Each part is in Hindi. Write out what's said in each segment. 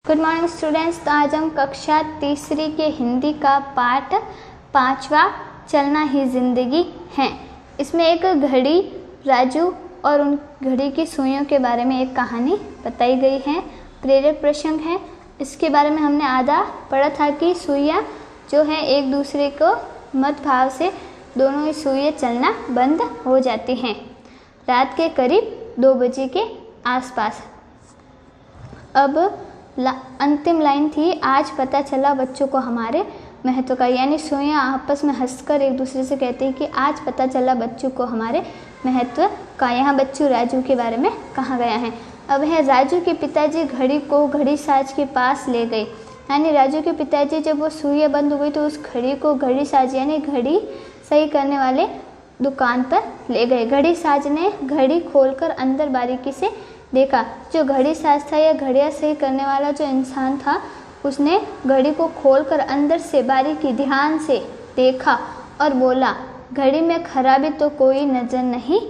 Good morning students. तो आज हम कक्षा तीसरी के हिंदी का पाठ 5वां चलना ही ज़िंदगी है। इसमें एक घड़ी, राजू और उन घड़ी की सुइयों के बारे में एक कहानी बताई गई है। प्रेरक प्रसंग है। इसके बारे में हमने आधा पढ़ा था कि सुइयाँ जो है एक दूसरे को मत भाव से दोनों ही सुइयाँ चलना बंद हो जाती हैं। रात के करीब 2 बजे के आसपास। अब अंतिम लाइन थी, आज पता चला बच्चों को हमारे महत्व का। यानी सुइयाँ आपस में हंसकर एक दूसरे से कहते हैं कि आज पता चला बच्चों को हमारे महत्व का। यहाँ बच्चों राजू के बारे में कहा गया है। अब है राजू के पिताजी घड़ी को घड़ी साज के पास ले गए। यानी राजू के पिताजी जब वो सुइयाँ बंद हो गई तो उस घड़ी को घड़ी साज यानी घड़ी सही करने वाले दुकान पर ले गए। घड़ी साज ने घड़ी खोलकर अंदर बारीकी से देखा। जो घड़ी साज था या घड़ियाँ सही करने वाला जो इंसान था, उसने घड़ी को खोलकर अंदर से बारीकी ध्यान से देखा और बोला, घड़ी में खराबी तो कोई नज़र नहीं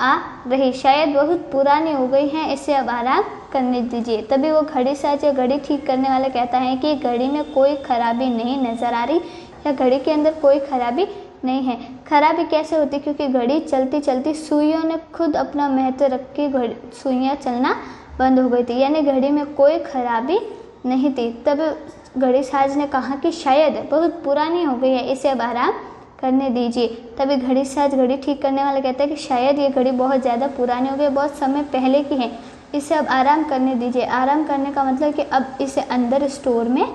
आ रही, शायद बहुत पुरानी हो गई है, इसे अब आराम करने दीजिए। तभी वो घड़ी साज या घड़ी ठीक करने वाला कहता है कि घड़ी में कोई खराबी नहीं नज़र आ रही या घड़ी के अंदर कोई खराबी नहीं है। खराबी कैसे होती? क्योंकि घड़ी चलती चलती सुइयों ने खुद अपना महत्व रख के सुइयाँ चलना बंद हो गई थी। यानी घड़ी में कोई खराबी नहीं थी। तब घड़ी साज ने कहा कि शायद बहुत पुरानी हो गई है, इसे अब आराम करने दीजिए। तभी घड़ी साज घड़ी ठीक करने वाला कहता है कि शायद ये घड़ी बहुत ज़्यादा पुरानी हो गई, बहुत समय पहले की है, इसे अब आराम करने दीजिए। आराम करने का मतलब कि अब इसे अंदर स्टोर में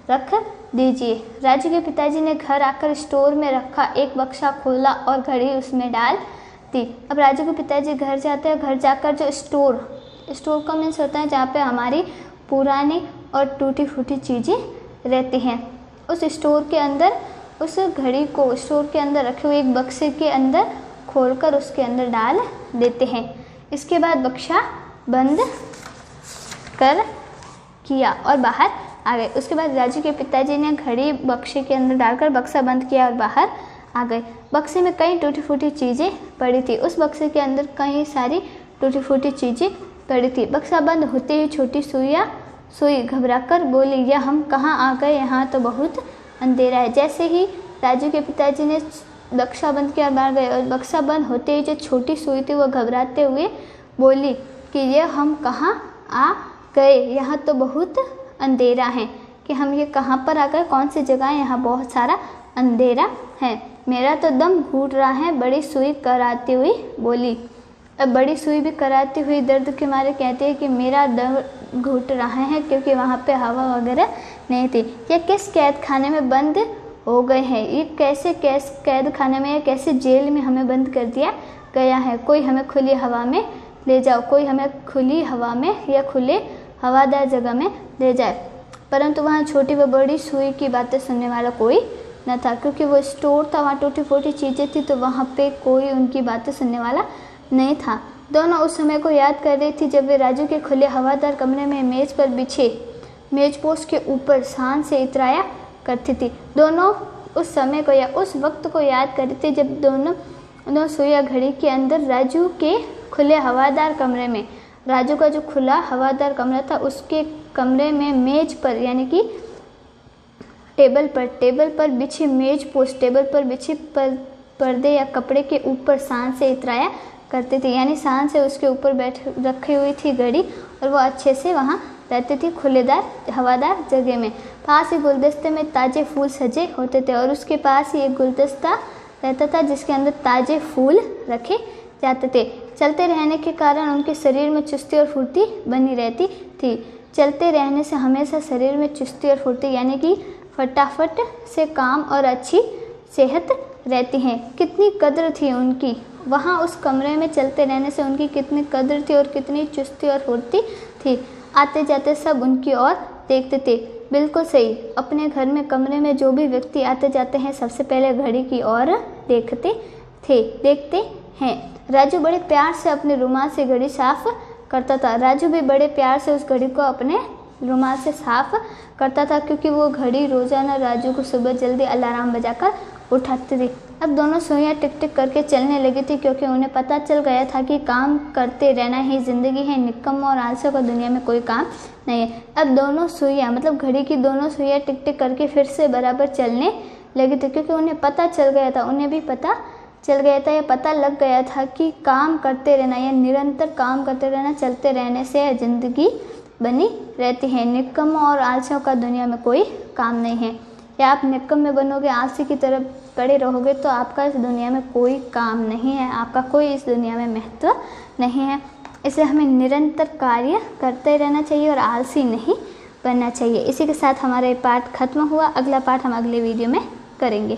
रख दीजिए। राजू के पिताजी ने घर आकर स्टोर में रखा एक बक्सा खोला और घड़ी उसमें डाल दी। अब राजू के पिताजी घर जाते हैं। घर जाकर जो स्टोर का मीन्स होता है जहाँ पे हमारी पुरानी और टूटी फूटी चीज़ें रहती हैं, उस स्टोर के अंदर उस घड़ी को स्टोर के अंदर रखे हुए एक बक्से के अंदर खोलकर उसके अंदर डाल देते हैं। इसके बाद बक्सा बंद कर किया और बाहर आ गए। उसके बाद राजू के पिताजी ने घड़ी बक्से के अंदर डालकर बक्सा बंद किया और बाहर आ गए। बक्से में कई टूटी फूटी चीज़ें पड़ी थी। उस बक्से के अंदर कई सारी टूटी फूटी चीज़ें पड़ी थी। बक्सा बंद होते ही छोटी सुइयाँ घबराकर बोली, यह हम कहाँ आ गए, यहाँ तो बहुत अंधेरा है। जैसे ही राजू के पिताजी ने बक्सा बंद किया और बाहर गए और बक्सा बंद होते ही जो छोटी सुई थी वो घबराते हुए बोली कि यह हम कहाँ आ गए, यहाँ तो बहुत अंधेरा है, कि हम ये कहाँ पर आ गए, कौन सी जगह है, यहाँ बहुत सारा अंधेरा है, मेरा तो दम घुट रहा है, बड़ी सुई कराती हुई बोली। अब बड़ी सुई भी कराती हुई दर्द के मारे कहती है कि मेरा दम घुट रहा है, क्योंकि वहाँ पे हवा वगैरह नहीं थी। ये किस कैद खाने में बंद हो गए हैं, ये कैसे कैद खाने में या कैसे जेल में हमें बंद कर दिया गया है। कोई हमें खुली हवा में ले जाओ, कोई हमें खुली हवा में या खुले हवादार जगह में ले जाए। परंतु वहाँ छोटी व बड़ी सुई की बातें सुनने वाला कोई न था, क्योंकि वो स्टोर था, वहाँ टूटी फूटी चीज़ें थी, तो वहाँ पे कोई उनकी बातें सुनने वाला नहीं था। दोनों उस समय को याद कर रही थी जब वे राजू के खुले हवादार कमरे में मेज़ पर बिछे मेजपोश के ऊपर शान से इतराया करती थी। दोनों उस समय को या उस वक्त को याद कर रही थी जब दोनों सुइया घड़ी के अंदर राजू के खुले हवादार कमरे में, राजू का जो खुला हवादार कमरा था उसके कमरे में मेज पर यानी कि टेबल पर बिछी मेज पोस्ट, टेबल पर बिछी पर्दे या कपड़े के ऊपर शान से इतराया करती थी। यानी शान से उसके ऊपर रखी हुई थी घड़ी और वो अच्छे से वहाँ रहती थी खुलेदार हवादार जगह में। पास ही गुलदस्ते में ताज़े फूल सजे होते थे और उसके पास ही एक गुलदस्ता रहता था जिसके अंदर ताज़े फूल रखे जाते थे। चलते रहने के कारण उनके शरीर में चुस्ती और फुर्ती बनी रहती थी। चलते रहने से हमेशा शरीर में चुस्ती और फुर्ती यानी कि फटाफट से काम और अच्छी सेहत रहती है। कितनी कद्र थी उनकी, वहाँ उस कमरे में चलते रहने से उनकी कितनी कद्र थी और कितनी चुस्ती और फुर्ती थी। आते जाते सब उनकी ओर देखते थे। बिल्कुल सही, अपने घर में कमरे में जो भी व्यक्ति आते जाते हैं सबसे पहले घड़ी की ओर देखते हैं। राजू बड़े प्यार से अपने रुमाल से घड़ी साफ करता था। राजू भी बड़े प्यार से उस घड़ी को अपने रुमाल से साफ करता था, क्योंकि वो घड़ी रोज़ाना राजू को सुबह जल्दी अलार्म बजाकर उठाती थी। अब दोनों सुइयां टिक टिक करके चलने लगी थी, क्योंकि उन्हें पता चल गया था कि काम करते रहना ही ज़िंदगी है, निकम्मों और आलसियों को दुनिया में कोई काम नहीं है। अब दोनों सुइयां मतलब घड़ी की दोनों सुइयां टिक टिक करके फिर से बराबर चलने लगी थी, क्योंकि उन्हें पता चल गया था, उन्हें भी पता चल गया था, या पता लग गया था कि काम करते रहना या निरंतर काम करते रहना, चलते रहने से ज़िंदगी बनी रहती है, निकम्मों और आलसियों का दुनिया में कोई काम नहीं है। या आप निकम्मे बनोगे, आलसी की तरफ पड़े रहोगे तो आपका इस दुनिया में कोई काम नहीं है, आपका कोई इस दुनिया में महत्व नहीं है। इसलिए हमें निरंतर कार्य करते रहना चाहिए और आलसी नहीं बनना चाहिए। इसी के साथ हमारा ये पाठ खत्म हुआ। अगला पाठ हम अगले वीडियो में करेंगे।